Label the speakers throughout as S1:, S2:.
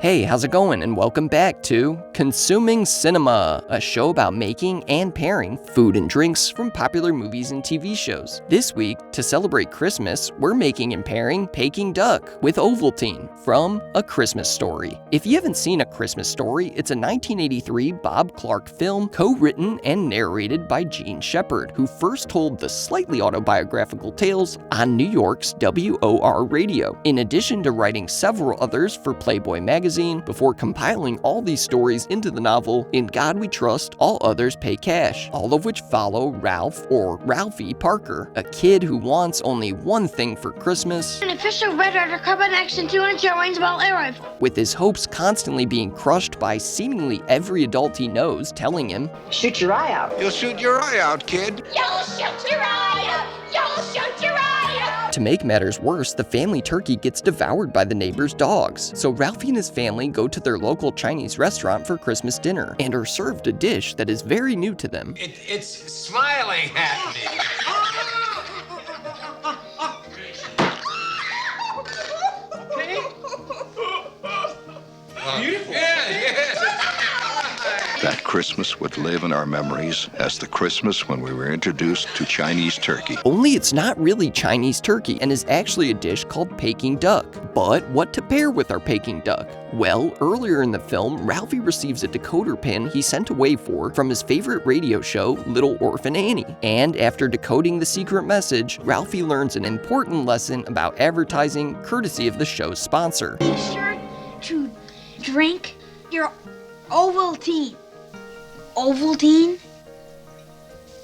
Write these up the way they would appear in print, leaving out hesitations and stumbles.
S1: Hey, how's it going? And welcome back to Consuming Cinema, a show about making and pairing food and drinks from popular movies and TV shows. This week, to celebrate Christmas, we're making and pairing Peking Duck with Ovaltine from A Christmas Story. If you haven't seen A Christmas Story, it's a 1983 Bob Clark film co-written and narrated by Gene Shepard, who first told the slightly autobiographical tales on New York's WOR radio, in addition to writing several others for Playboy magazine before compiling all these stories into the novel In God We Trust, All Others Pay Cash, all of which follow Ralph, or Ralphie Parker, a kid who wants only one thing for Christmas:
S2: an official red undercover action 200 range ball air rifle.
S1: With his hopes constantly being crushed by seemingly every adult he knows telling him,
S3: "Shoot your eye out."
S4: "You'll shoot your eye out, kid."
S2: "You'll shoot your eye out. You'll shoot your eye out."
S1: To make matters worse, the family turkey gets devoured by the neighbor's dogs. So Ralphie and his family go to their local Chinese restaurant for Christmas dinner and are served a dish that is very new to them.
S5: It's smiling at me. Beautiful.
S4: That Christmas would live in our memories as the Christmas when we were introduced to Chinese turkey.
S1: Only it's not really Chinese turkey and is actually a dish called Peking Duck. But what to pair with our Peking Duck? Well, earlier in the film, Ralphie receives a decoder pin he sent away from his favorite radio show, Little Orphan Annie. And after decoding the secret message, Ralphie learns an important lesson about advertising courtesy of the show's sponsor.
S2: Be sure to drink your Ovaltine. Ovaltine?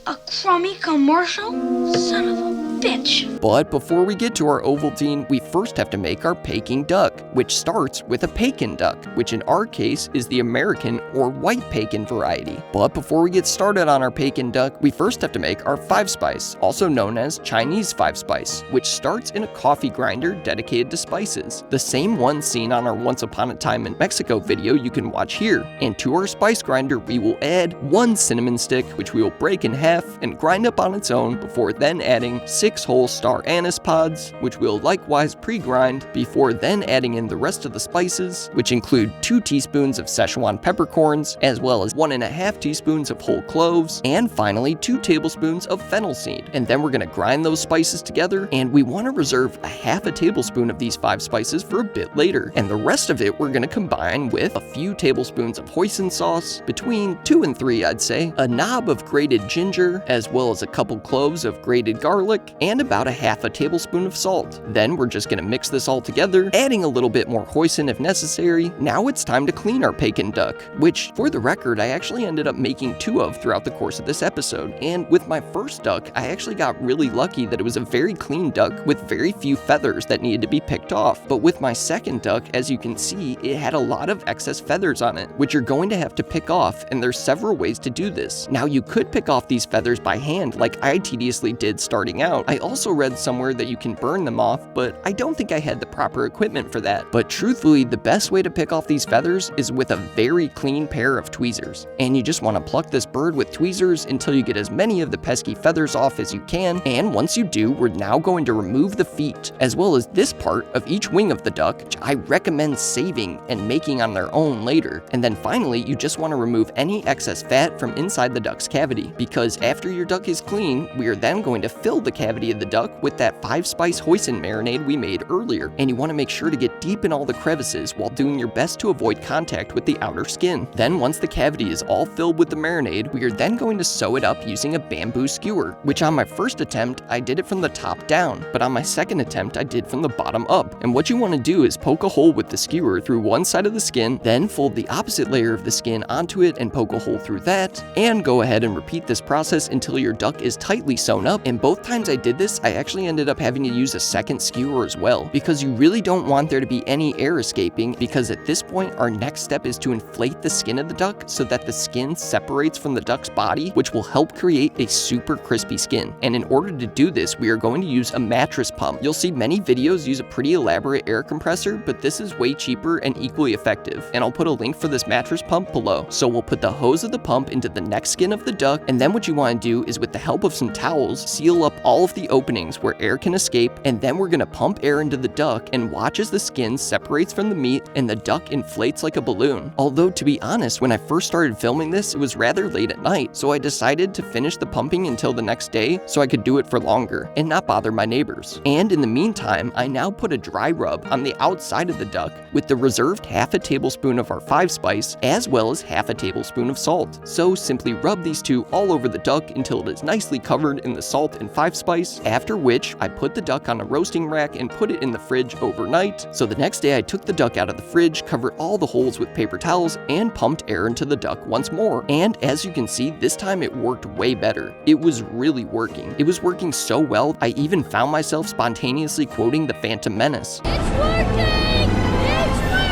S2: A crummy commercial? Son of a bitch.
S1: But before we get to our Ovaltine, we first have to make our Peking Duck, which starts with a Pekin Duck, which in our case is the American or white Pekin variety. But before we get started on our Pekin Duck, we first have to make our 5-spice, also known as Chinese 5-spice, which starts in a coffee grinder dedicated to spices, the same one seen on our Once Upon a Time in Mexico video you can watch here. And to our spice grinder, we will add 1 cinnamon stick, which we will break in half and grind up on its own, before then adding 6 whole Star Anise pods, which we'll likewise pre-grind, before then adding in the rest of the spices, which include 2 teaspoons of Sichuan Peppercorns, as well as 1.5 teaspoons of whole cloves, and finally 2 tablespoons of fennel seed. And then we're going to grind those spices together, and we want to reserve 1/2 tablespoon of these 5 spices for a bit later. And the rest of it we're going to combine with a few tablespoons of Hoisin sauce, between 2 and 3 I'd say, a knob of grated ginger, as well as a couple cloves of grated garlic, and about 1/2 tablespoon of salt. Then we're just going to mix this all together, adding a little bit more hoisin if necessary. Now it's time to clean our Pekin Duck, which, for the record, I actually ended up making 2 of throughout the course of this episode. And with my first duck, I actually got really lucky that it was a very clean duck with very few feathers that needed to be picked off. But with my second duck, as you can see, it had a lot of excess feathers on it, which you're going to have to pick off, and there's several ways to do this. Now, you could pick off these feathers by hand like I tediously did starting out. I also read somewhere that you can burn them off, but I don't think I had the proper equipment for that. But truthfully, the best way to pick off these feathers is with a very clean pair of tweezers. And you just want to pluck this bird with tweezers until you get as many of the pesky feathers off as you can. And once you do, we're now going to remove the feet, as well as this part of each wing of the duck, which I recommend saving and making on their own later. And then finally, you just want to remove any excess fat from inside the duck's cavity, because after your duck is clean, we are then going to fill the cavity of the duck with that 5-spice hoisin marinade we made earlier. And you want to make sure to get deep in all the crevices while doing your best to avoid contact with the outer skin. Then once the cavity is all filled with the marinade, we are then going to sew it up using a bamboo skewer, which on my first attempt, I did it from the top down, but on my second attempt, I did from the bottom up. And what you want to do is poke a hole with the skewer through one side of the skin, then fold the opposite layer of the skin onto it and poke a hole through that, and go ahead and repeat this process until your duck is tightly sewn up. And both times I did this, I actually ended up having to use a second skewer as well, because you really don't want there to be any air escaping, because at this point, our next step is to inflate the skin of the duck so that the skin separates from the duck's body, which will help create a super crispy skin. And in order to do this, we are going to use a mattress pump. You'll see many videos use a pretty elaborate air compressor, but this is way cheaper and equally effective. And I'll put a link for this mattress pump below. So we'll put the hose of the pump into the neck skin of the duck, and then what you want to do is, with the help of some towels, seal up all of the openings where air can escape, and then we're gonna pump air into the duck and watch as the skin separates from the meat and the duck inflates like a balloon. Although, to be honest, when I first started filming this, it was rather late at night, so I decided to finish the pumping until the next day so I could do it for longer and not bother my neighbors. And in the meantime, I now put a dry rub on the outside of the duck with the reserved half a tablespoon of our 5-spice as well as half a tablespoon of salt. So simply rub these two all over the duck until it is nicely covered in the salt and 5-spice, after which I put the duck on a roasting rack and put it in the fridge overnight. So the next day I took the duck out of the fridge, covered all the holes with paper towels, and pumped air into the duck once more. And as you can see, this time it worked way better. It was really working. It was working so well, I even found myself spontaneously quoting the Phantom Menace.
S2: It's working! It's working!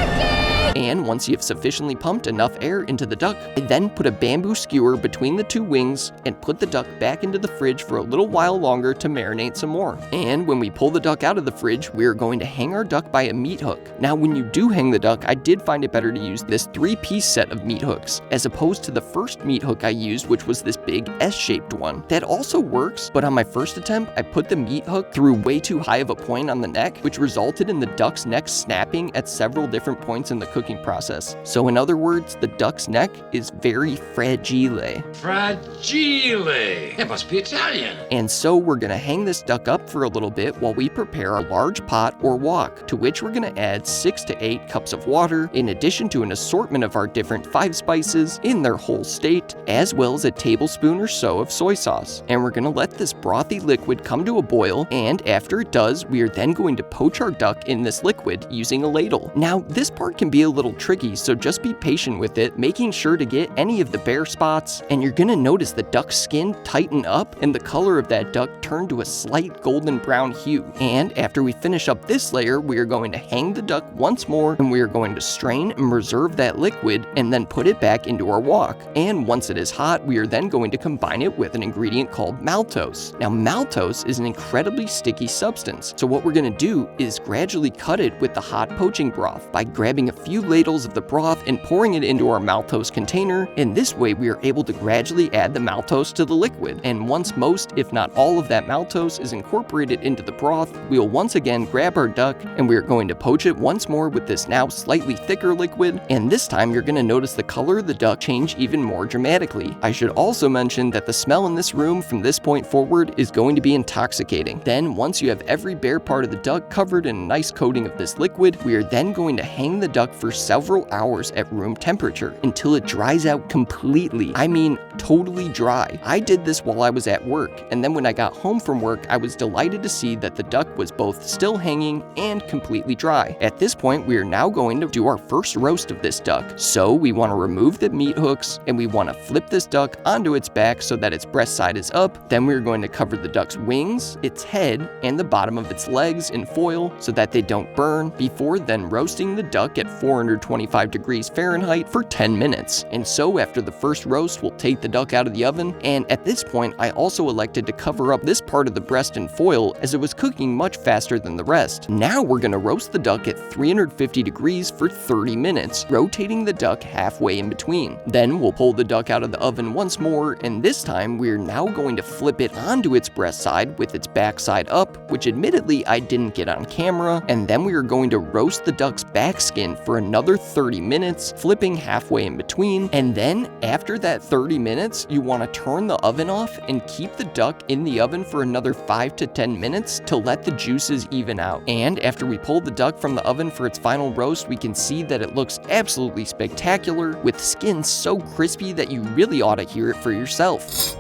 S1: And once you've sufficiently pumped enough air into the duck, I then put a bamboo skewer between the two wings and put the duck back into the fridge for a little while longer to marinate some more. And when we pull the duck out of the fridge, we are going to hang our duck by a meat hook. Now, when you do hang the duck, I did find it better to use this 3-piece set of meat hooks, as opposed to the first meat hook I used, which was this big S-shaped one. That also works, but on my first attempt, I put the meat hook through way too high of a point on the neck, which resulted in the duck's neck snapping at several different points in the cooking process. So in other words, the duck's neck is very fragile.
S5: Fragile. It must be Italian.
S1: And so we're gonna hang this duck up for a little bit while we prepare a large pot or wok, to which we're gonna add 6 to 8 cups of water, in addition to an assortment of our different 5 spices in their whole state, as well as a tablespoon or so of soy sauce. And we're gonna let this brothy liquid come to a boil, and after it does, we are then going to poach our duck in this liquid using a ladle. Now, this part can be a little tricky, so just be patient with it, making sure to get any of the bare spots, and you're gonna notice the duck's skin tighten up and the color of that duck turn to a slight golden brown hue. And after we finish up this layer, we are going to hang the duck once more, and we are going to strain and reserve that liquid and then put it back into our wok. And once it is hot, we are then going to combine it with an ingredient called maltose. Now, maltose is an incredibly sticky substance, so what we're gonna do is gradually cut it with the hot poaching broth by grabbing a few ladles of the broth and pouring it into our maltose container. In this way, we are able to gradually add the maltose to the liquid. And once most, if not all of that maltose is incorporated into the broth, we will once again grab our duck and we are going to poach it once more with this now slightly thicker liquid. And this time you're going to notice the color of the duck change even more dramatically. I should also mention that the smell in this room from this point forward is going to be intoxicating. Then once you have every bare part of the duck covered in a nice coating of this liquid, we are then going to hang the duck for several hours at room temperature until it dries out completely. I mean, totally dry. I did this while I was at work, and then when I got home from work, I was delighted to see that the duck was both still hanging and completely dry. At this point, we are now going to do our first roast of this duck. So we want to remove the meat hooks, and we want to flip this duck onto its back so that its breast side is up. Then we're going to cover the duck's wings, its head, and the bottom of its legs in foil so that they don't burn, before then roasting the duck at 425 degrees Fahrenheit for 10 minutes. And so after the first roast, we'll take the duck out of the oven, and at this point I also elected to cover up this part of the breast in foil as it was cooking much faster than the rest. Now we're gonna roast the duck at 350 degrees for 30 minutes, rotating the duck halfway in between. Then we'll pull the duck out of the oven once more, and this time we're now going to flip it onto its breast side with its back side up, which admittedly I didn't get on camera, and then we are going to roast the duck's back skin for another 30 minutes, flipping halfway in between. And then after that 30 minutes, you want to turn the oven off and keep the duck in the oven for another 5 to 10 minutes to let the juices even out. And after we pull the duck from the oven for its final roast, we can see that it looks absolutely spectacular, with skin so crispy that you really ought to hear it for yourself.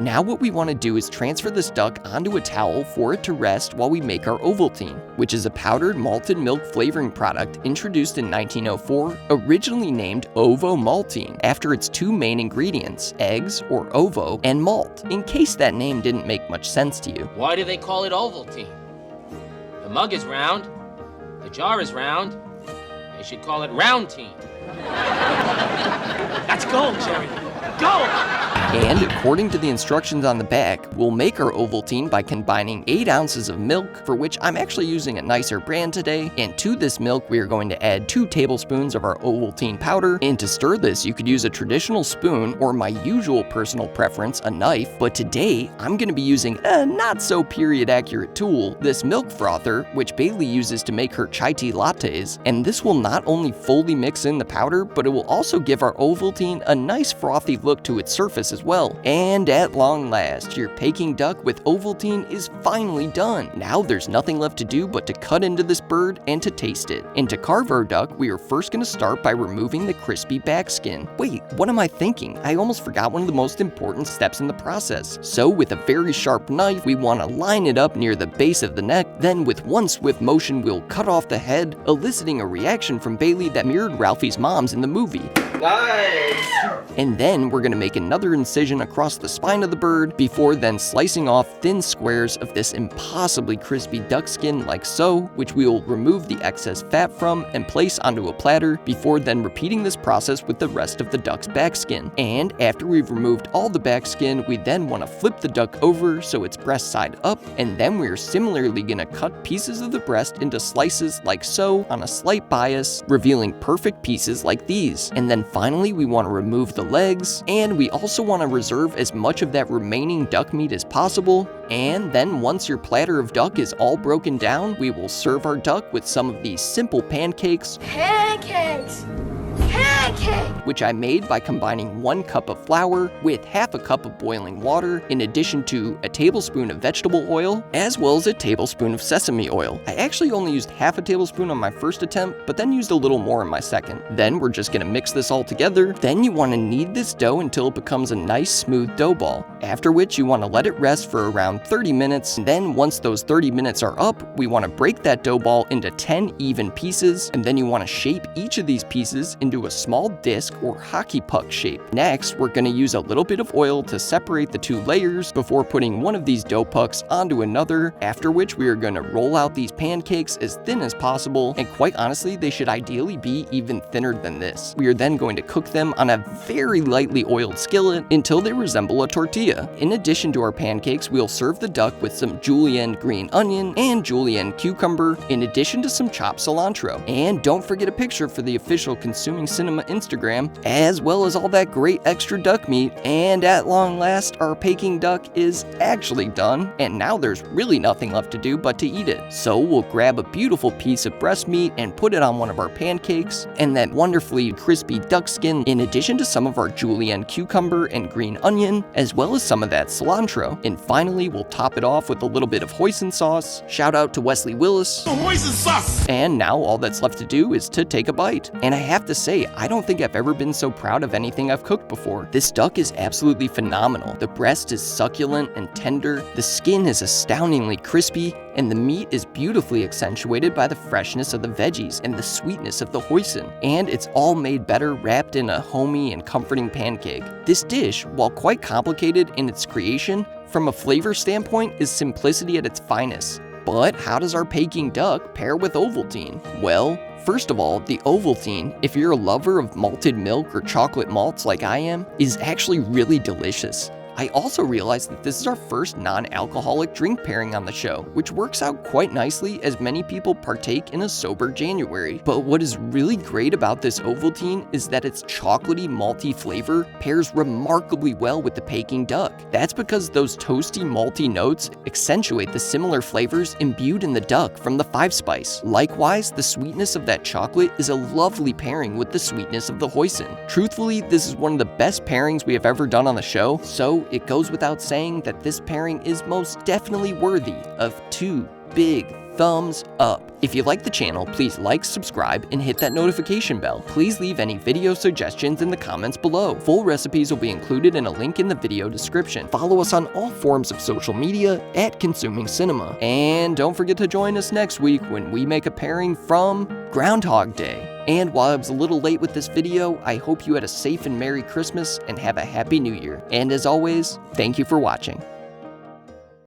S1: Now what we want to do is transfer this duck onto a towel for it to rest while we make our Ovaltine, which is a powdered malted milk flavoring product introduced in 1904, originally named Ovomaltine, after its two main ingredients, eggs, or ovo, and malt, in case that name didn't make much sense to you.
S3: Why do they call it Ovaltine? The mug is round, the jar is round, they should call it Roundtine. That's gold, Jerry, gold!
S1: And according to the instructions on the back, we'll make our Ovaltine by combining 8 ounces of milk, for which I'm actually using a nicer brand today, and to this milk we are going to add 2 tablespoons of our Ovaltine powder, and to stir this you could use a traditional spoon or my usual personal preference, a knife, but today I'm going to be using a not so period accurate tool, this milk frother, which Bailey uses to make her chai tea lattes, and this will not only fully mix in the powder, but it will also give our Ovaltine a nice frothy look to its surface as well. And at long last, your Peking Duck with Ovaltine is finally done. Now there's nothing left to do but to cut into this bird and to taste it. And to carve our duck, we are first going to start by removing the crispy back skin. Wait, what am I thinking? I almost forgot one of the most important steps in the process. So with a very sharp knife, we want to line it up near the base of the neck, then with one swift motion we'll cut off the head, eliciting a reaction from Bailey that mirrored Ralphie's mom's in the movie.
S3: Nice!
S1: And then we're going to make another incision across the spine of the bird before then slicing off thin squares of this impossibly crispy duck skin like so, which we will remove the excess fat from and place onto a platter before then repeating this process with the rest of the duck's back skin. And after we've removed all the back skin, we then want to flip the duck over so it's breast side up, and then we're similarly going to cut pieces of the breast into slices like so on a slight bias, revealing perfect pieces like these. And then finally we want to remove the legs, and we also want to reserve as much of that remaining duck meat as possible. And then once your platter of duck is all broken down, we will serve our duck with some of these simple pancakes.
S2: Pancakes! Pancake!
S1: Which I made by combining 1 cup of flour with half a cup of boiling water, in addition to a tablespoon of vegetable oil, as well as a tablespoon of sesame oil. I actually only used half a tablespoon on my first attempt, but then used a little more in my second. Then we're just gonna mix this all together. Then you wanna knead this dough until it becomes a nice smooth dough ball, after which you wanna let it rest for around 30 minutes. And then once those 30 minutes are up, we wanna break that dough ball into 10 even pieces, and then you wanna shape each of these pieces into a small disc or hockey puck shape. Next, we're going to use a little bit of oil to separate the 2 layers before putting one of these dough pucks onto another, after which we are going to roll out these pancakes as thin as possible, and quite honestly, they should ideally be even thinner than this. We are then going to cook them on a very lightly oiled skillet until they resemble a tortilla. In addition to our pancakes, we'll serve the duck with some julienne green onion and julienne cucumber, in addition to some chopped cilantro. And don't forget a picture for the official Consuming Cinema Instagram, as well as all that great extra duck meat. And at long last, our Peking duck is actually done, and now there's really nothing left to do but to eat it. So we'll grab a beautiful piece of breast meat and put it on one of our pancakes, and that wonderfully crispy duck skin, in addition to some of our julienne cucumber and green onion, as well as some of that cilantro. And finally, we'll top it off with a little bit of hoisin sauce. Shout out to Wesley Willis.
S5: Hoison sauce!
S1: And now all that's left to do is to take a bite. And I have to say, I don't think I've ever been so proud of anything I've cooked before. This duck is absolutely phenomenal. The breast is succulent and tender, the skin is astoundingly crispy, and the meat is beautifully accentuated by the freshness of the veggies and the sweetness of the hoisin. And it's all made better wrapped in a homey and comforting pancake. This dish, while quite complicated in its creation, from a flavor standpoint is simplicity at its finest. But how does our Peking duck pair with Ovaltine? Well, first of all, the Ovaltine, if you're a lover of malted milk or chocolate malts like I am, is actually really delicious. I also realized that this is our first non-alcoholic drink pairing on the show, which works out quite nicely as many people partake in a sober January. But what is really great about this Ovaltine is that its chocolatey malty flavor pairs remarkably well with the Peking Duck. That's because those toasty malty notes accentuate the similar flavors imbued in the duck from the 5-spice. Likewise, the sweetness of that chocolate is a lovely pairing with the sweetness of the hoisin. Truthfully, this is one of the best pairings we have ever done on the show, so it goes without saying that this pairing is most definitely worthy of 2 big thumbs up. If you like the channel, please like, subscribe, and hit that notification bell. Please leave any video suggestions in the comments below. Full recipes will be included in a link in the video description. Follow us on all forms of social media at Consuming Cinema. And don't forget to join us next week when we make a pairing from Groundhog Day. And while I was a little late with this video, I hope you had a safe and Merry Christmas and have a Happy New Year. And as always, thank you for watching.